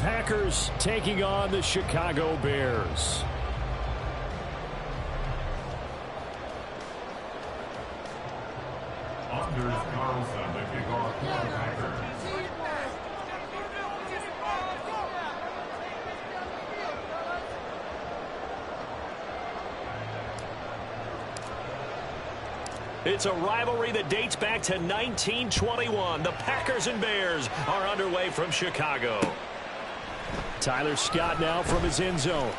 Packers taking on the Chicago Bears. Anders Carlson to kick off for the Packers. It's a rivalry that dates back to 1921. The Packers and Bears are underway from Chicago. Tyler Scott now from his end zone.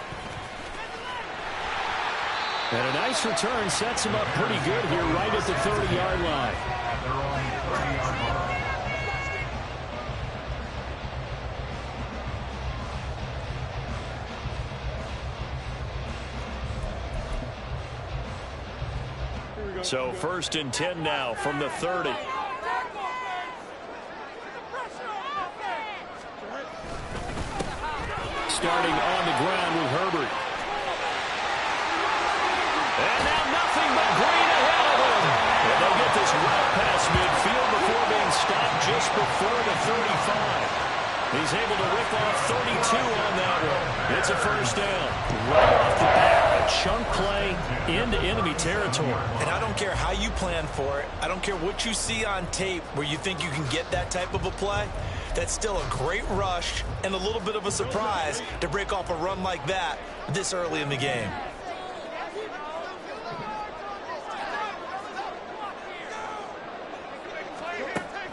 And a nice return sets him up pretty good here right at the 30-yard line. They're on the 30-yard line. So 1st and 10 now from the 30. Starting on the ground with Herbert. And now nothing but green ahead of him. And they'll get this route past midfield before being stopped just before the 35. He's able to rip off 32 on that one. It's a first down. Right off the bat, a chunk play into enemy territory. And I don't care how you plan for it. I don't care what you see on tape where you think you can get that type of a play. That's still a great rush and a little bit of a surprise to break off a run like that this early in the game.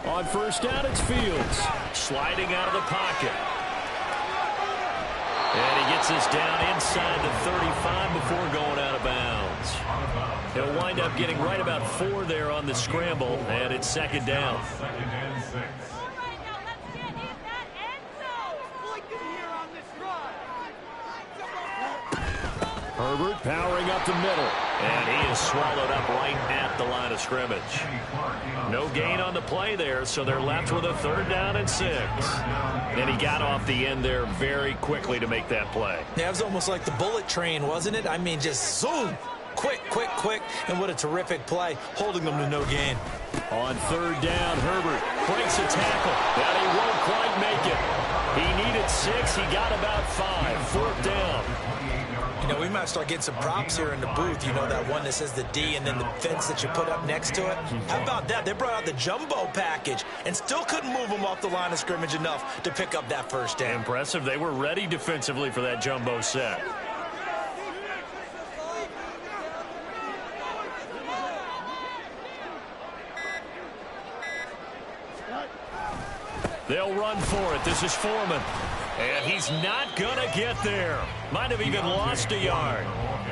On first down, it's Fields. Sliding out of the pocket. And he gets us down inside the 35 before going out of bounds. He'll wind up getting right about 4 there on the scramble, and it's second down. Second and 6. Herbert powering up the middle. And he is swallowed up right at the line of scrimmage. No gain on the play there, so they're left with a 3rd down and 6. And he got off the end there very quickly to make that play. Yeah, it was almost like the bullet train, wasn't it? I mean, just zoom. Quick, quick, quick. And what a terrific play, holding them to no gain. On 3rd down, Herbert breaks a tackle. And he won't quite make it. He needed 6. He got about 5. 4th down. You know, we might start getting some props here in the booth. You know, that one that says the D and then the fence that you put up next to it. How about that? They brought out the jumbo package and still couldn't move them off the line of scrimmage enough to pick up that first down. Impressive. They were ready defensively for that jumbo set. They'll run for it. This is Foreman. And he's not going to get there. Might have even lost a yard.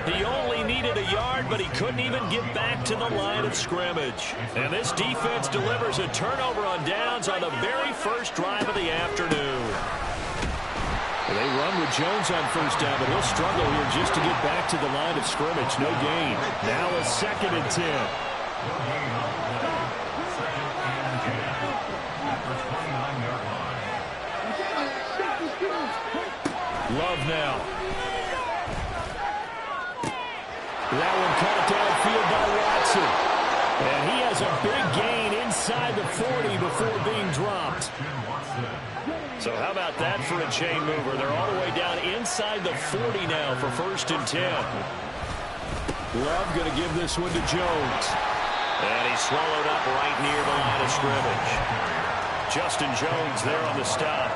He only needed a yard, but he couldn't even get back to the line of scrimmage. And this defense delivers a turnover on downs on the very first drive of the afternoon. They run with Jones on first down, but he'll struggle here just to get back to the line of scrimmage. No gain. Now a 2nd and 10. Love now. That one caught downfield by Watson. And he has a big gain inside the 40 before being dropped. So how about that for a chain mover? They're all the way down inside the 40 now for 1st and 10. Love going to give this one to Jones. And he's swallowed up right near the line of scrimmage. Justin Jones there on the stop.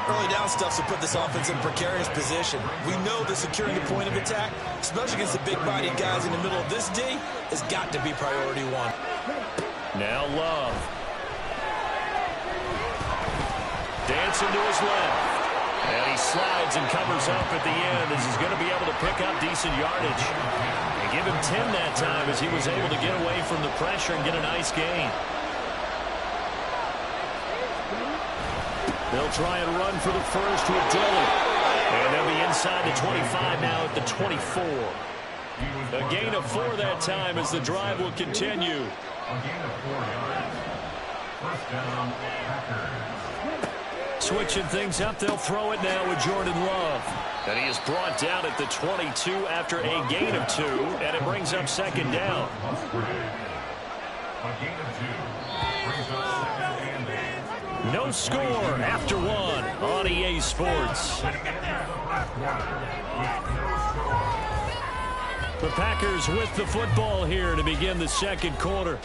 Early down stuff to put this offense in precarious position. We know that securing the point of attack, especially against the big-bodied guys in the middle of this D, has got to be priority 1. Now Love. Dancing to his left. And he slides and covers up at the end as he's going to be able to pick up decent yardage. And give him 10 that time as he was able to get away from the pressure and get a nice gain. They'll try and run for the first with Dillon. And they'll be inside the 25 now at the 24. A gain of 4 that time as the drive will continue. A gain of 4 yards. First down, Packers. Switching things up, they'll throw it now with Jordan Love. And he is brought down at the 22 after a gain of 2, and it brings up 2nd down. A gain of 2 brings up 2nd and 8. No score after one on EA Sports. The Packers with the football here to begin the second quarter,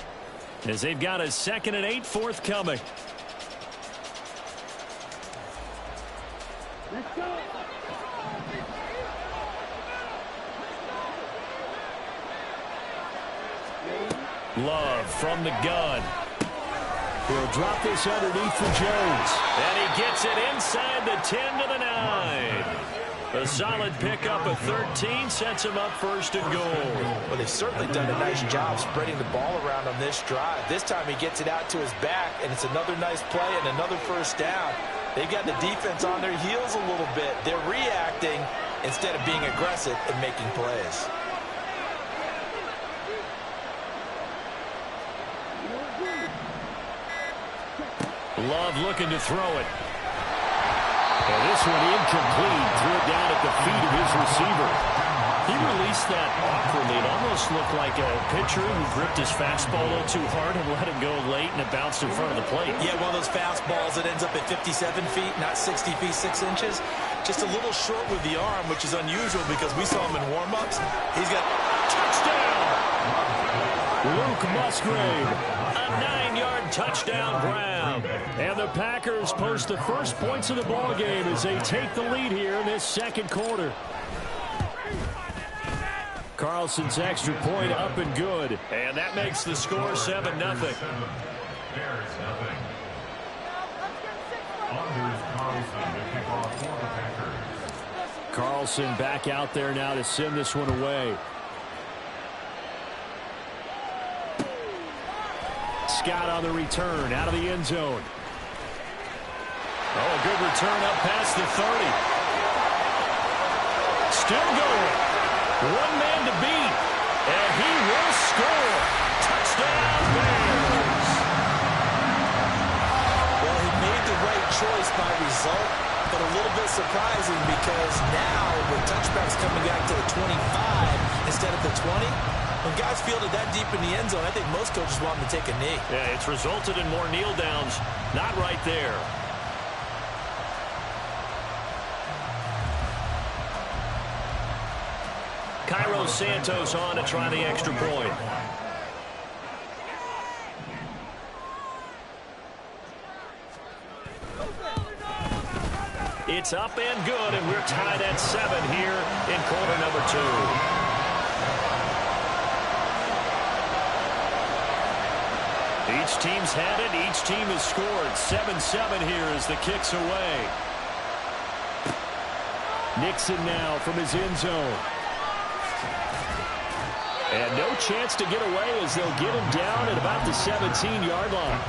as they've got a 2nd and 8 forthcoming. Love from the gun. He'll drop this underneath for Jones. And he gets it inside the 10 to the 9. A solid pickup of 13 sets him up 1st and goal. Well, they've certainly done a nice job spreading the ball around on this drive. This time he gets it out to his back, and it's another nice play and another 1st down. They've got the defense on their heels a little bit. They're reacting instead of being aggressive and making plays. Love looking to throw it. And this one incomplete. Threw it down at the feet of his receiver. He released that awkwardly. It almost looked like a pitcher who gripped his fastball a little too hard and let it go late, and it bounced in front of the plate. Yeah, one of those fastballs that ends up at 57 feet, not 60 feet, 6 inches. Just a little short with the arm, which is unusual because we saw him in warm-ups. He's got touchdown! Luke Musgrave, a 9-yard touchdown grab. And the Packers post the first points of the ball game as they take the lead here in this second quarter. Carlson's extra point up and good. And that makes the score 7-0. Carlson back out there now to send this one away. Scott on the return, out of the end zone. Oh, a good return up past the 30. Still going. One man to beat. And he will score. Touchdown, Bears. Well, he made the right choice by result, but a little bit surprising because now with touchbacks coming back to the 25 instead of the 20, when guys fielded that deep in the end zone, I think most coaches want them to take a knee. Yeah, it's resulted in more kneel downs. Not right there. Cairo Santos on to try the extra point. It's up and good, and we're tied at 7 here in quarter number 2. Each team's had it. Each team has scored. 7-7 here as the kick's away. Nixon now from his end zone. And no chance to get away as they'll get him down at about the 17-yard line.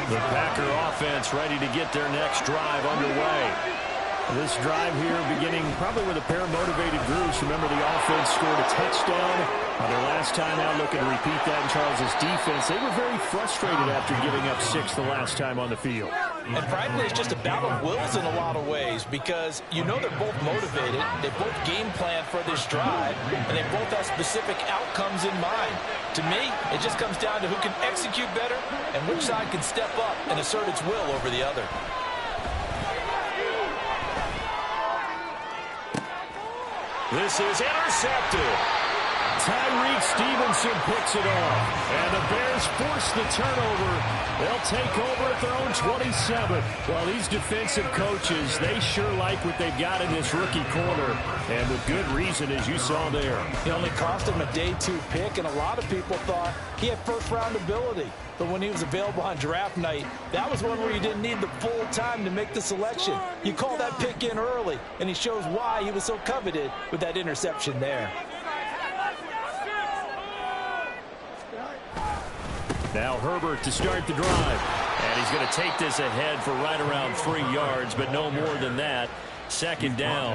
The Packer offense ready to get their next drive underway. This drive here beginning probably with a pair of motivated groups. Remember, the offense scored a touchdown. Their last time out, looking to repeat that in Charles' defense. They were very frustrated after giving up 6 the last time on the field. And frankly, it's just a battle of wills in a lot of ways because you know they're both motivated. They both game plan for this drive, and they both have specific outcomes in mind. To me, it just comes down to who can execute better and which side can step up and assert its will over the other. This is intercepted. Tyreek Stevenson picks it off. And the Bears force the turnover. They'll take over at their own 27. Well, these defensive coaches, they sure like what they've got in this rookie corner. And with good reason, as you saw there. He only cost him a day 2 pick, and a lot of people thought he had first-round ability. But when he was available on draft night, that was one where you didn't need the full time to make the selection. You call that pick in early, and he shows why he was so coveted with that interception there. Now Herbert to start the drive. And he's going to take this ahead for right around 3 yards, but no more than that. Second down.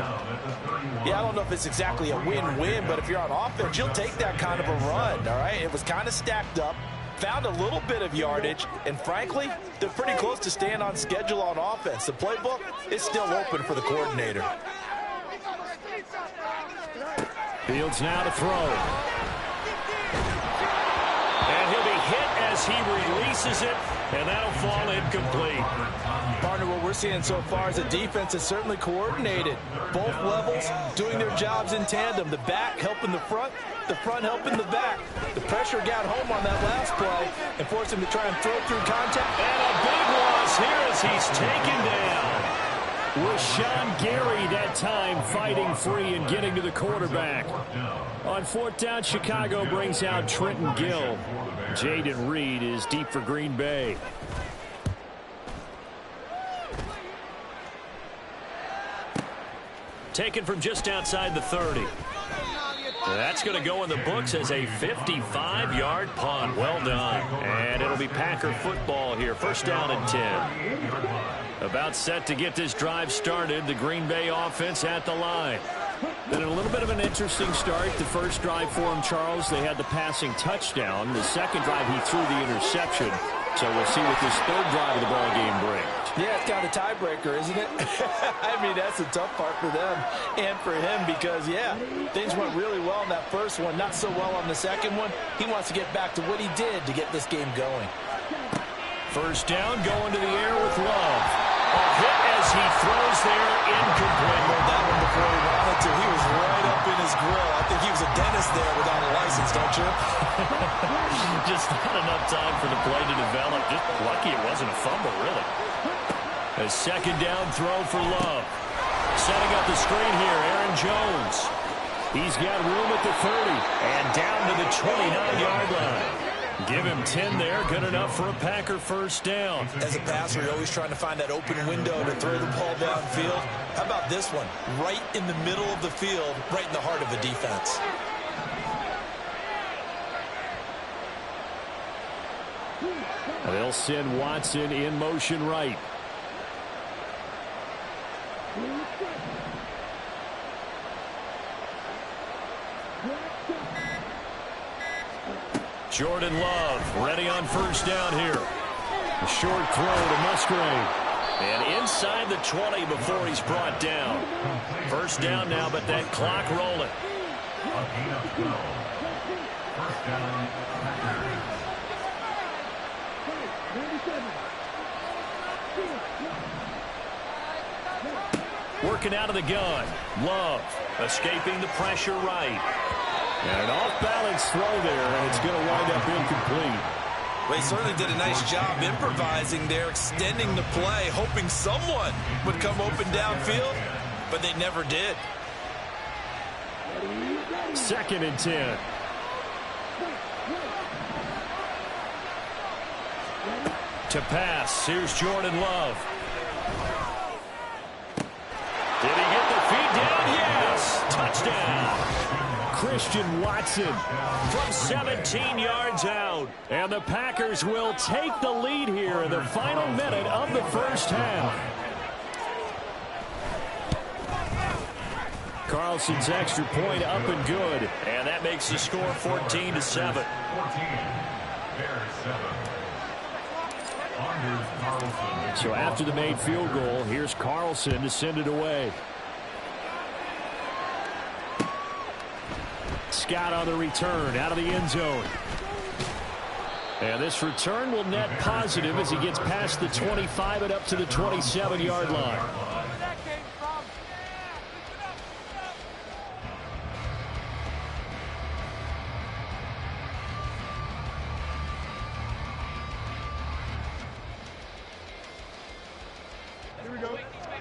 Yeah, I don't know if it's exactly a win-win, but if you're on offense, you'll take that kind of a run, all right? It was kind of stacked up, found a little bit of yardage, and frankly, they're pretty close to staying on schedule on offense. The playbook is still open for the coordinator. Fields now to throw. And he'll be hit as as he releases it, and that'll fall incomplete. Partner, what we're seeing so far is the defense is certainly coordinated. Both levels doing their jobs in tandem. The back helping the front helping the back. The pressure got home on that last play and forced him to try and throw through contact. And a big loss here as he's taken down. Rashawn Gary that time fighting free and getting to the quarterback. On fourth down, Chicago brings out Trenton Gill. Jaden Reed is deep for Green Bay. Taken from just outside the 30. That's going to go in the books as a 55-yard punt. Well done. And it'll be Packer football here. First down and 10. About set to get this drive started. The Green Bay offense at the line. Then a little bit of an interesting start. The first drive for him, Charles, they had the passing touchdown. The second drive, he threw the interception. So we'll see what this third drive of the ball game brings. Yeah, it's kind of a tiebreaker, isn't it? I mean, that's the tough part for them and for him because, yeah, things went really well in that first one, not so well on the second one. He wants to get back to what he did to get this game going. First down, going to the air with Love. A hit as he throws there, incomplete. That one before he wanted to. He was right up in his grill. I think he was a dentist there without a license, don't you? Just not enough time for the play to develop. Just lucky it wasn't a fumble, really. A second down throw for Love. Setting up the screen here, Aaron Jones. He's got room at the 30 and down to the 29-yard line. Give him 10 there, good enough for a Packer first down. As a passer, you're always trying to find that open window to throw the ball downfield. How about this one? Right in the middle of the field, right in the heart of a defense. They'll send Watson in motion right. Jordan Love ready on first down here. A short throw to Musgrave. And inside the 20 before he's brought down. First down now, but that clock rolling. Working out of the gun. Love escaping the pressure right. And an off-balance throw there, and it's going to wind up incomplete. Well, he certainly did a nice job improvising there, extending the play, hoping someone would come open downfield, but they never did. Second and 10. To pass, here's Jordan Love. Did he get the feet down? Yes! Touchdown! Christian Watson from 17 yards out. And the Packers will take the lead here in the final minute of the first half. Carlson's extra point up and good. And that makes the score 14-7. So after the made field goal, here's Carlson to send it away. Scott on the return out of the end zone. And this return will net positive as he gets past the 25 and up to the 27-yard line.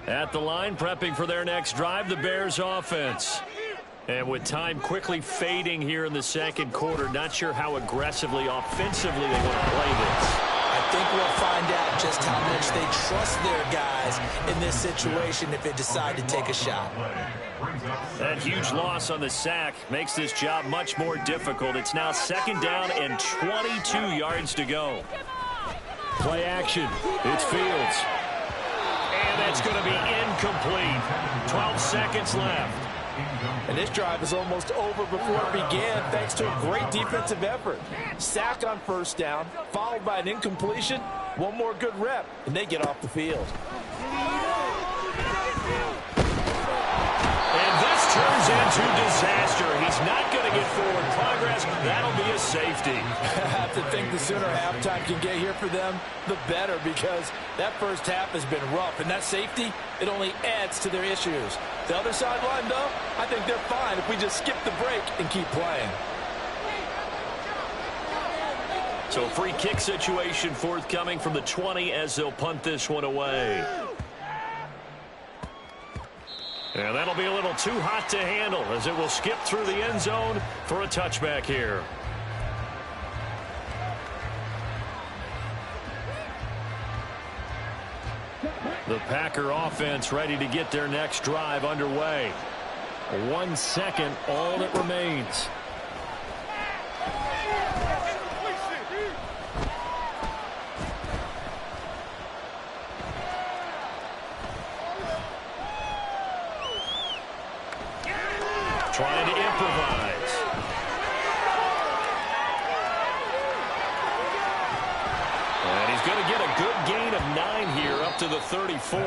At the line, prepping for their next drive, the Bears offense. And with time quickly fading here in the second quarter, not sure how aggressively, offensively they want to play this. I think we'll find out just how much they trust their guys in this situation if they decide to take a shot. That huge loss on the sack makes this job much more difficult. It's now second down and 22 yards to go. Play action. It's Fields. And that's going to be incomplete. 12 seconds left. And this drive is almost over before it began thanks to a great defensive effort. Sack on first down, followed by an incompletion. One more good rep, and they get off the field. And this turns turns into disaster. He's not going to get forward progress. That'll be a safety. I have to think the sooner halftime can get here for them, the better, because that first half has been rough. And that safety, it only adds to their issues. The other sideline, though, I think they're fine if we just skip the break and keep playing. So a free kick situation forthcoming from the 20 as they'll punt this one away. And that'll be a little too hot to handle as it will skip through the end zone for a touchback here. The Packer offense ready to get their next drive underway. 1 second, all that remains. Trying to improvise. And he's going to get a good gain of 9 here up to the 34.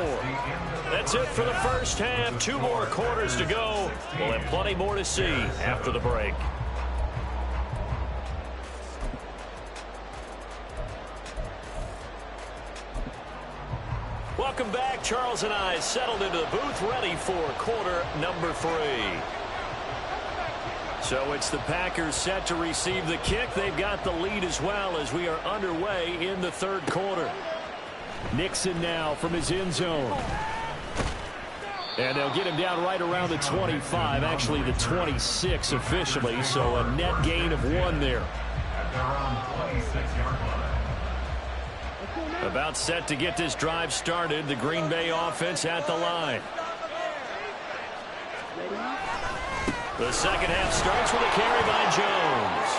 That's it for the first half. 2 more quarters to go. We'll have plenty more to see after the break. Welcome back. Charles and I settled into the booth, ready for quarter number 3. So it's the Packers set to receive the kick. They've got the lead as well as we are underway in the third quarter. Nixon now from his end zone. And they'll get him down right around the 25, actually the 26 officially, so a net gain of 1 there. At their own 26-yard line. About set to get this drive started, the Green Bay offense at the line. The second half starts with a carry by Jones.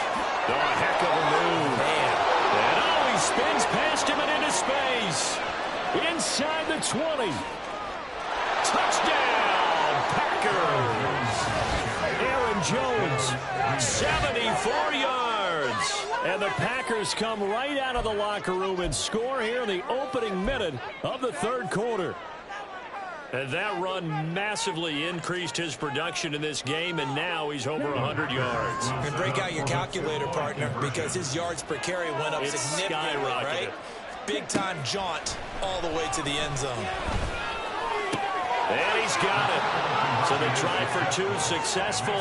Oh, a heck of a move. Man. And he spins past him and into space. Inside the 20. Touchdown, Packers. Aaron Jones, 74 yards. And the Packers come right out of the locker room and score here in the opening minute of the third quarter. And that run massively increased his production in this game, and now he's over 100 yards. And break out your calculator, partner, because his yards per carry went up significantly, right? Big-time jaunt all the way to the end zone. And he's got it. So they tried for 2, successful,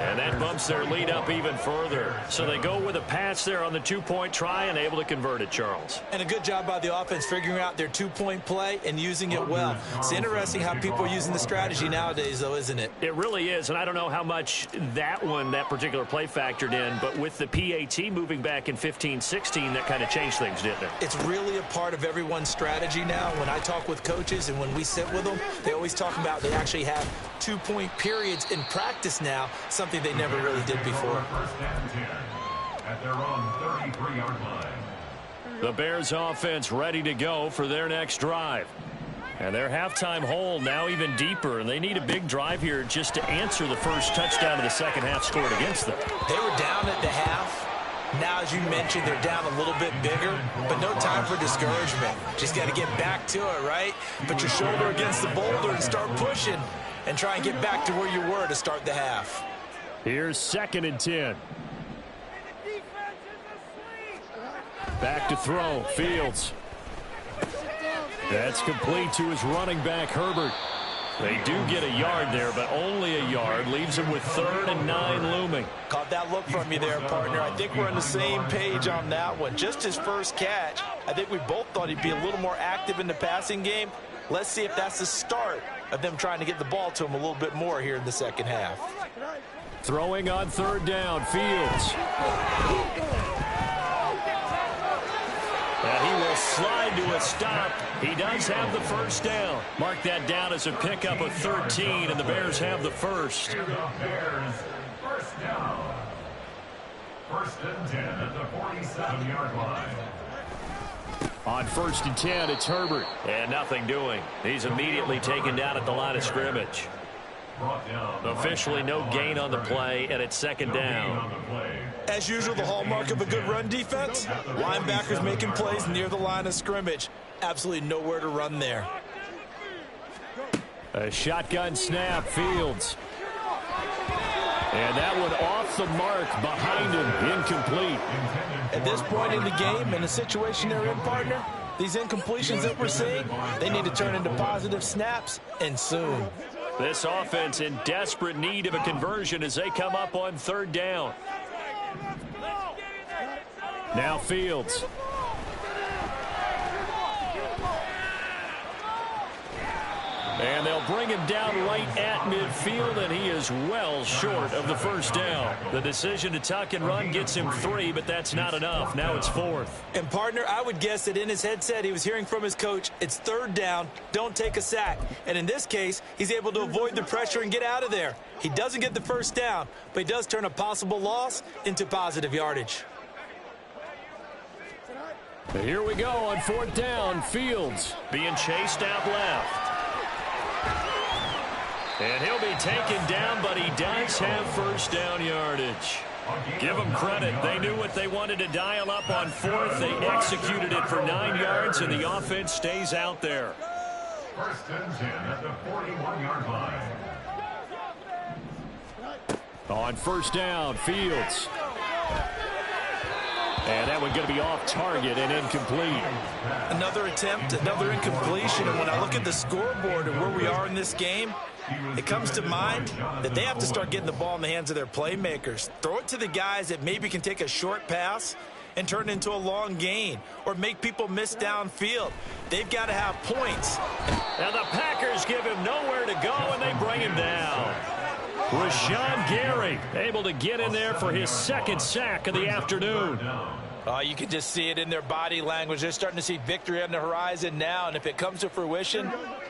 and that bumps their lead up even further. So they go with a pass there on the 2-point try and able to convert it, Charles. And a good job by the offense figuring out their 2-point play and using it well. It's interesting how people are using the strategy nowadays, though, isn't it? It really is, and I don't know how much that particular play factored in, but with the PAT moving back in 15-16, that kind of changed things, didn't it? It's really a part of everyone's strategy now. When I talk with coaches and when we sit with them, they always talk about they actually have 2-point periods in practice now, something they never really did before. First and 10 at their own 33-yard line. The Bears offense ready to go for their next drive. And their halftime hole now even deeper, and they need a big drive here just to answer the first touchdown of the second half scored against them. They were down at the half. Now, as you mentioned, they're down a little bit bigger, but no time for discouragement. Just got to get back to it, right? Put your shoulder against the boulder and start pushing and try and get back to where you were to start the half. Here's 2nd and 10. Back to throw, Fields. That's complete to his running back, Herbert. They do get a yard there, but only a yard. Leaves him with 3rd and 9 looming. Caught that look from you there, partner. I think we're on the same page on that one. Just his first catch. I think we both thought he'd be a little more active in the passing game. Let's see if that's the start of them trying to get the ball to him a little bit more here in the second half. Throwing on 3rd down, Fields. And he will slide to a stop. He does have the first down. Mark that down as a pickup of 13, and the Bears have the first. Here the Bears, first down. 1st and 10 at the 47-yard line. On 1st and 10, it's Herbert. And nothing doing. He's immediately taken down at the line of scrimmage. Officially no gain on the play, and it's 2nd down. As usual, the hallmark of a good run defense, linebackers making plays near the line of scrimmage. Absolutely nowhere to run there. A shotgun snap, Fields. And that one off the mark behind him, incomplete. At this point in the game, in the situation they're in, partner, these incompletions that we're seeing, they need to turn into positive snaps, and soon. This offense in desperate need of a conversion as they come up on third down. Now Fields. And they'll bring him down right at midfield, and he is well short of the first down. The decision to tuck and run gets him 3, but that's not enough. Now it's 4th. And, partner, I would guess that in his headset he was hearing from his coach, it's third down, don't take a sack. And in this case, he's able to avoid the pressure and get out of there. He doesn't get the first down, but he does turn a possible loss into positive yardage. Here we go on 4th down. Fields being chased out left. And he'll be taken down, but he does have first down yardage. Give them credit. They knew what they wanted to dial up on 4th. They executed it for 9 yards, and the offense stays out there. First and 10 at the 41-yard line. On first down, Fields. And that one going to be off target and incomplete. Another attempt, another incompletion. And when I look at the scoreboard and where we are in this game, it comes to mind that they have to start getting the ball in the hands of their playmakers. Throw it to the guys that maybe can take a short pass and turn it into a long gain or make people miss downfield. They've got to have points. Now the Packers give him nowhere to go, and they bring him down. Rashawn Gary able to get in there for his 2nd sack of the afternoon. You can just see it in their body language. They're starting to see victory on the horizon now, and if it comes to fruition,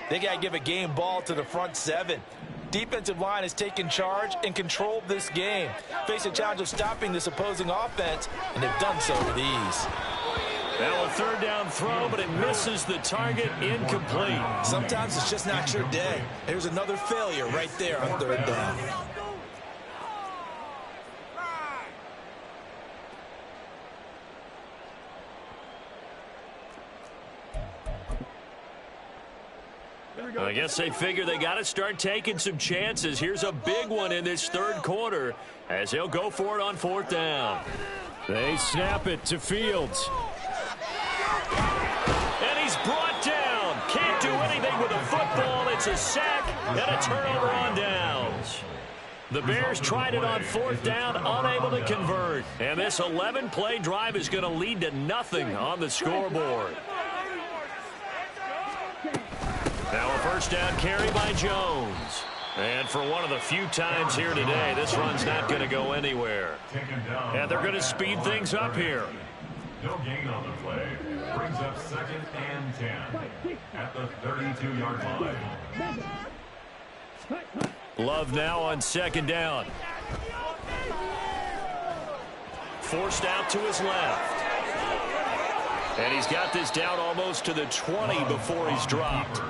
they got to give a game ball to the front 7. Defensive line has taken charge and controlled this game. Face a challenge of stopping this opposing offense, and they've done so with ease. Now a 3rd down throw, but it misses the target, incomplete. Sometimes it's just not your day. Here's another failure right there on 3rd down. I guess they figure they got to start taking some chances. Here's a big one in this 3rd quarter as they'll go for it on 4th down. They snap it to Fields. And he's brought down. Can't do anything with a football. It's a sack and a turnover on downs. The Bears tried it on 4th down, unable to convert. And this 11-play drive is going to lead to nothing on the scoreboard. Now a first down carry by Jones. And for one of the few times here today, this run's not going to go anywhere. And they're going to speed things up here. No gain on the play. Brings up 2nd and 10 at the 32-yard line. Love now on 2nd down. Forced out to his left. And he's got this down almost to the 20 before he's dropped.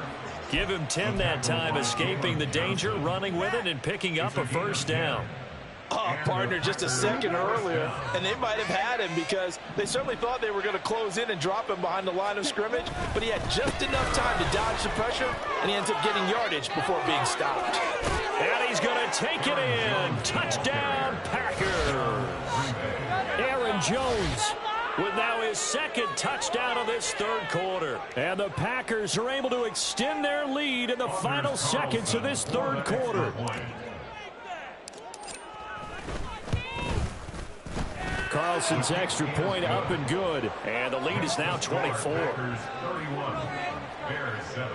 Give him 10 that time, escaping the danger, running with it, and picking up a first down. Oh, partner, just a second earlier, and they might have had him because they certainly thought they were going to close in and drop him behind the line of scrimmage, but he had just enough time to dodge the pressure, and he ends up getting yardage before being stopped. And he's going to take it in. Touchdown, Packers. Aaron Jones with now his 2nd touchdown of this 3rd quarter. And the Packers are able to extend their lead in the final seconds of this 3rd quarter. Carlson's extra point up and good. And the lead is now 24. Packers 31, Bears 7.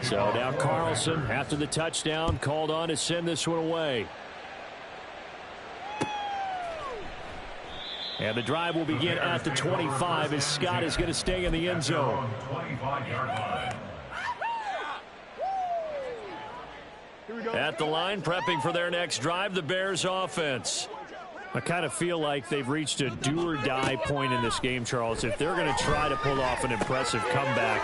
So now Carlson, after the touchdown, called on to send this one away. And the drive will begin at the 25 as Scott is going to stay in the end zone. 25-yard line. At the line, prepping for their next drive, the Bears offense. I kind of feel like they've reached a do-or-die point in this game, Charles. If they're going to try to pull off an impressive comeback,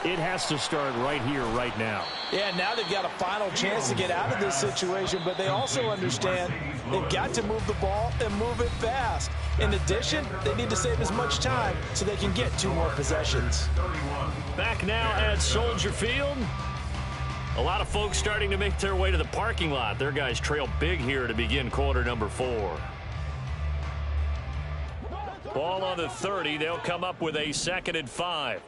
it has to start right here, right now. Yeah, now they've got a final chance to get out of this situation, but they also understand they've got to move the ball and move it fast. In addition, they need to save as much time so they can get 2 more possessions. Back now at Soldier Field. A lot of folks starting to make their way to the parking lot. Their guys trail big here to begin quarter number 4. Ball on the 30. They'll come up with a 2nd and 5.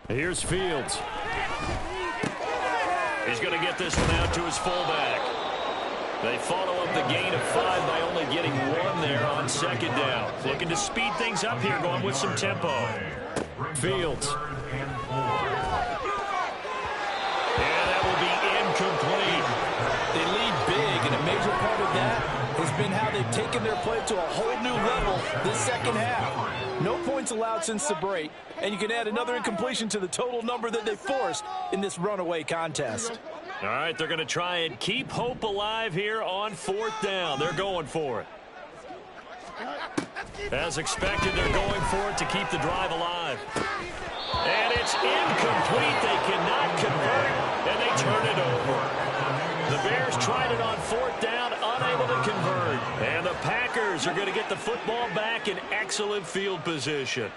Here's Fields. He's going to get this one out to his fullback. They follow up the gain of 5 by only getting 1 there on 2nd down. Looking to speed things up here, going with some tempo. Fields. And that will be incomplete. They lead big, and a major part of that has been how they've taken their play to a whole new level this second half. No points allowed since the break, and you can add another incompletion to the total number that they forced in this runaway contest. All right, they're going to try and keep hope alive here on 4th down. They're going for it. As expected, they're going for it to keep the drive alive. And it's incomplete. They cannot convert, and they turn it over. The Bears tried it on 4th down, unable to convert. And the Packers are going to get the football back in excellent field position.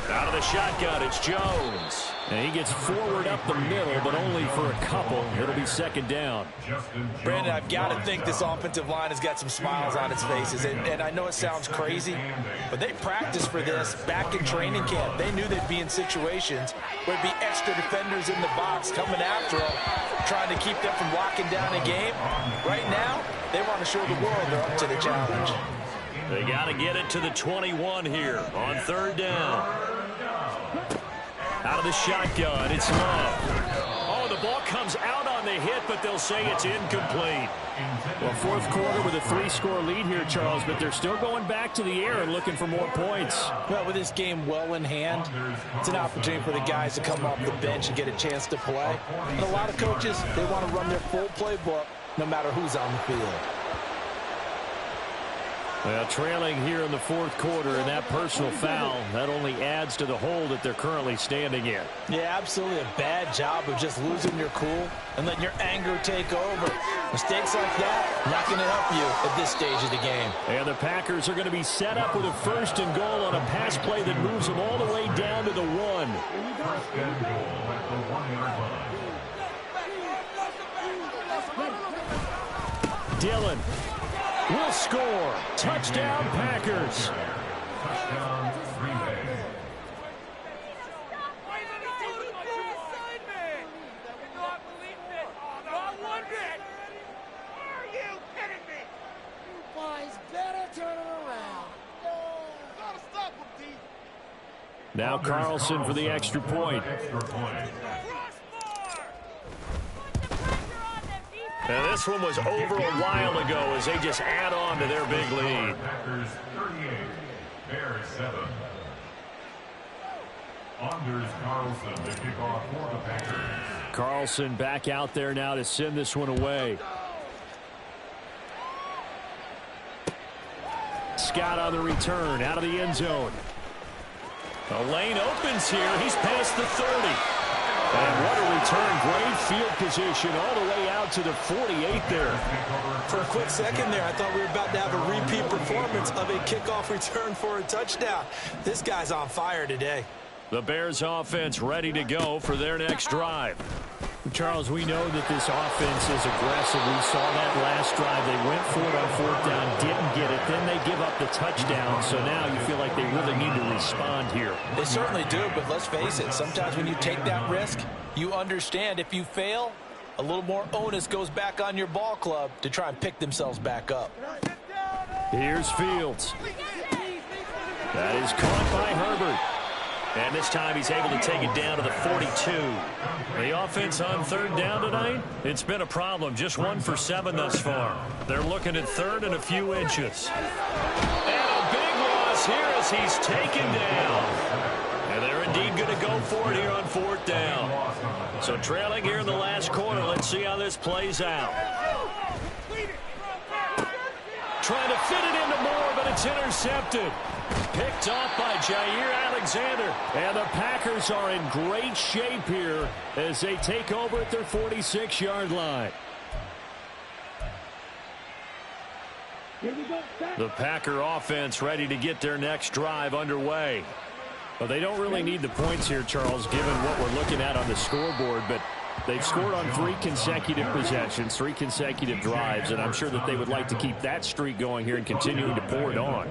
Out of the shotgun, it's Jones. And he gets forward up the middle, but only for a couple. It'll be 2nd down. Brandon, I've got to think this offensive line has got some smiles on its faces. And I know it sounds crazy, but they practiced for this back in training camp. They knew they'd be in situations where there'd be extra defenders in the box coming after them, trying to keep them from locking down a game. Right now, they want to show the world they're up to the challenge. They got to get it to the 21 here on 3rd down. Out of the shotgun, it's Love. Oh, the ball comes out on the hit, but they'll say it's incomplete. Well, 4th quarter with a 3-score lead here, Charles, but they're still going back to the air and looking for more points. Well, with this game well in hand, it's an opportunity for the guys to come off the bench and get a chance to play. And a lot of coaches, they want to run their full playbook no matter who's on the field. Well, trailing here in the 4th quarter, and that personal foul, that only adds to the hole that they're currently standing in. Yeah, absolutely a bad job of just losing your cool and letting your anger take over. Mistakes like that, not going to help you at this stage of the game. And the Packers are going to be set up with a 1st and goal on a pass play that moves them all the way down to the 1. 1st and goal at the 1-yard line. Dillon will score. Touchdown, Packers. Touchdown, Green Bay. Are you kidding me? You boys better turn it around. Gotta stop him, D. Now Carlson for the extra point. And this one was over a while ago as they just add on to their big lead. Packers 38, Bears 7. Anders Carlson to kick off for the Packers. Carlson back out there now to send this one away. Scott on the return out of the end zone. The lane opens here. He's past the 30. And what a return. Great field position all the way out to the 48 there. For a quick second there, I thought we were about to have a repeat performance of a kickoff return for a touchdown. This guy's on fire today. The Bears offense ready to go for their next drive. Charles, we know that this offense is aggressive. We saw that last drive. They went for it on 4th down, didn't get it. Then they give up the touchdown. So now you feel like they really need to respond here. They certainly do, but let's face it. Sometimes when you take that risk, you understand if you fail, a little more onus goes back on your ball club to try and pick themselves back up. Here's Fields. That is caught by Herbert. And this time he's able to take it down to the 42. The offense on 3rd down tonight, it's been a problem. Just 1 for 7 thus far. They're looking at 3rd and a few inches. And a big loss here as he's taken down. And they're indeed going to go for it here on 4th down. So trailing here in the last quarter. Let's see how this plays out. Trying to fit it into Moore, but it's intercepted. Picked off by Jair Alexander. And the Packers are in great shape here as they take over at their 46-yard line. The Packer offense ready to get their next drive underway. Well, they don't really need the points here, Charles, given what we're looking at on the scoreboard, but they've scored on 3 consecutive possessions, 3 consecutive drives, and I'm sure that they would like to keep that streak going here and continuing to pour it on.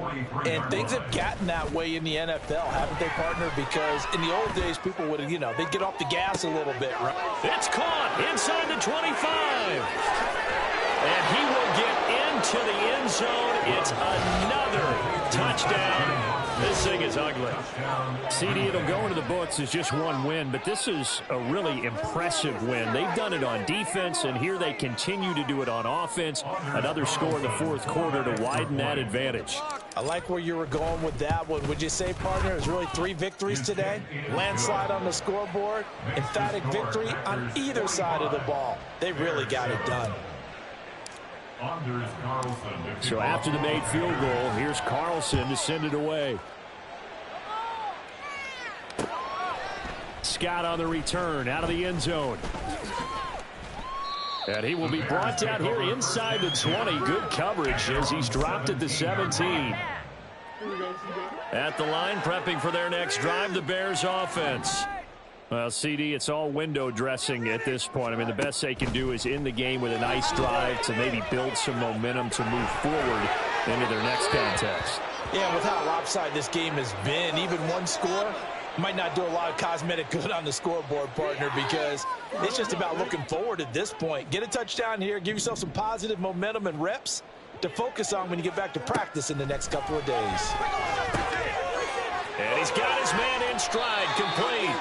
And things have gotten that way in the NFL, haven't they, partner? Because in the old days, people would, they'd get off the gas a little bit, right? It's caught inside the 25. And he will get into the end zone. It's another touchdown. This thing is ugly. CD, it'll go into the books as just one win, but this is a really impressive win. They've done it on defense, and here they continue to do it on offense. Another score in the fourth quarter to widen that advantage. I like where you were going with that one. Would you say, partner, there's really 3 victories today? Landslide on the scoreboard, emphatic victory on either side of the ball. They really got it done. So after the made field goal, here's Carlson to send it away. Scott on the return out of the end zone. And he will be brought down here inside the 20. Good coverage as he's dropped at the 17. At the line, prepping for their next drive, the Bears offense. Well, CD, it's all window dressing at this point. I mean, the best they can do is in the game with a nice drive to maybe build some momentum to move forward into their next contest. Yeah, with how lopsided this game has been, even one score might not do a lot of cosmetic good on the scoreboard, partner, because it's just about looking forward at this point. Get a touchdown here, give yourself some positive momentum and reps to focus on when you get back to practice in the next couple of days. And he's got his man in stride, complete.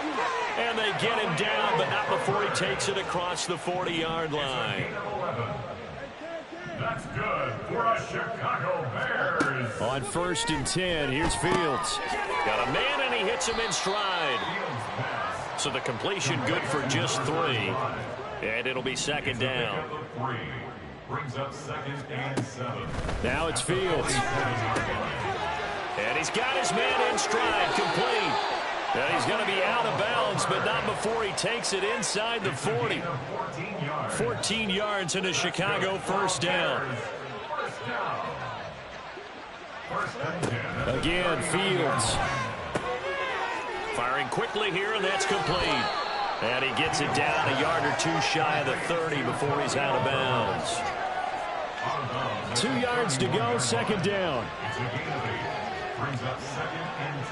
And they get him down, but not before he takes it across the 40-yard line. That's good for a Chicago Bears. On 1st and 10, here's Fields. Got a man, and he hits him in stride. So the completion good for just 3. And it'll be 2nd down. Brings up 2nd and 7. Now it's Fields. And he's got his man in stride, complete. And he's going to be out of bounds, but not before he takes it inside the 40. 14 yards and a Chicago first down. Again, Fields. Firing quickly here, and that's complete. And he gets it down a yard or 2 shy of the 30 before he's out of bounds. 2 yards to go, 2nd down. Brings up 2nd and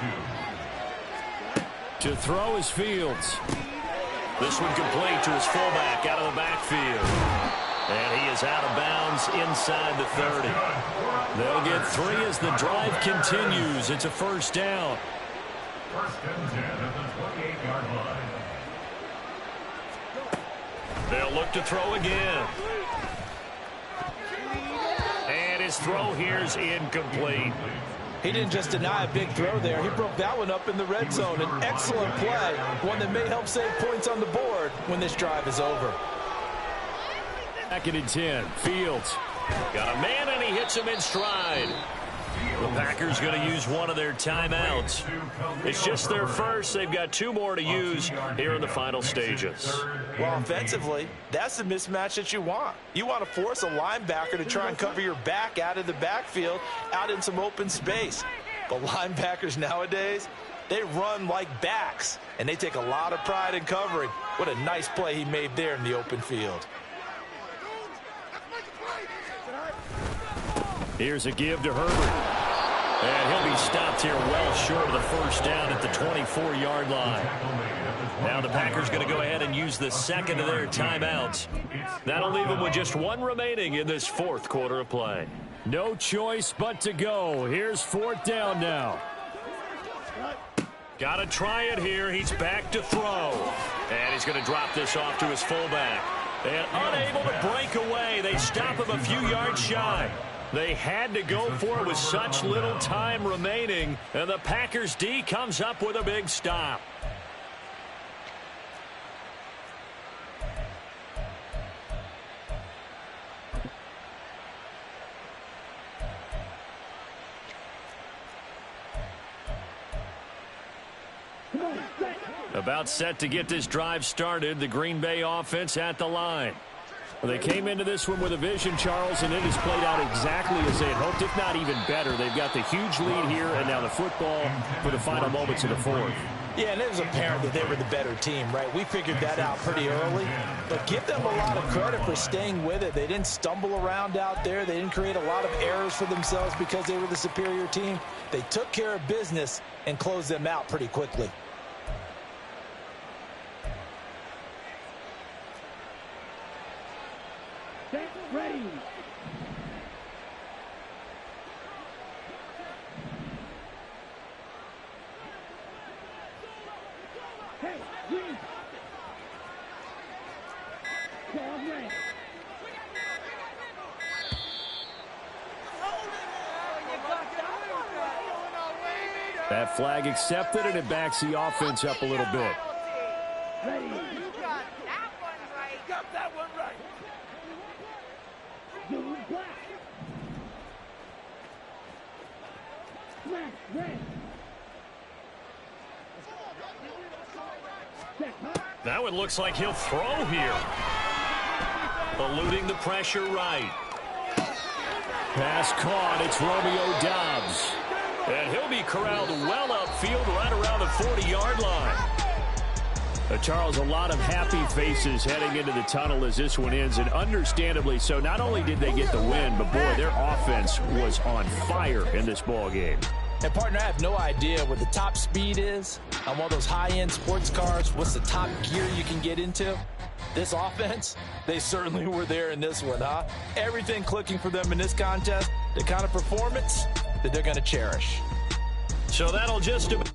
2. To throw is Fields. This one complete to his fullback out of the backfield. And he is out of bounds inside the 30. They'll get 3 as the drive continues. It's a first down. 1st and 10 at the 28-yard line. They'll look to throw again. And his throw here is incomplete. He didn't just deny a big throw there. He broke that one up in the red zone. An excellent play, one that may help save points on the board when this drive is over. 2nd and 10, Fields. Got a man, and he hits him in stride. The Packers going to use one of their timeouts. It's just their first. They've got 2 more to use here in the final stages. Well, offensively, that's the mismatch that you want. You want to force a linebacker to try and cover your back out of the backfield, out in some open space. But linebackers nowadays, they run like backs, and they take a lot of pride in covering. What a nice play he made there in the open field. Here's a give to Herbert. And he'll be stopped here well short of the first down at the 24-yard line. Now the Packers going to go ahead and use the 2nd of their timeouts. That'll leave them with just 1 remaining in this 4th quarter of play. No choice but to go. Here's 4th down now. Got to try it here. He's back to throw. And he's going to drop this off to his fullback. And unable to break away. They stop him a few yards shy. They had to go for it with such little time remaining. And the Packers D comes up with a big stop. About set to get this drive started. The Green Bay offense at the line. Well, they came into this one with a vision, Charles, and it has played out exactly as they had hoped, if not even better. They've got the huge lead here, and now the football for the final moments of the fourth. Yeah, and it was apparent that they were the better team, right? We figured that out pretty early. But give them a lot of credit for staying with it. They didn't stumble around out there. They didn't create a lot of errors for themselves because they were the superior team. They took care of business and closed them out pretty quickly. Ready. Hey, green. Ball red. That flag accepted, and it backs the offense up a little bit. Ready. You got that one right. Got that one right. Blue, black. Black, red. Now it looks like he'll throw here. Eluding the pressure right. Pass caught. It's Romeo Doubs. And he'll be corralled well upfield right around the 40-yard line. Charles, a lot of happy faces heading into the tunnel as this one ends, and understandably so. Not only did they get the win, but, boy, their offense was on fire in this ball game. And, partner, I have no idea what the top speed is on one of those high-end sports cars. What's the top gear you can get into? This offense, they certainly were there in this one, huh? Everything clicking for them in this contest, the kind of performance that they're going to cherish. So that'll just about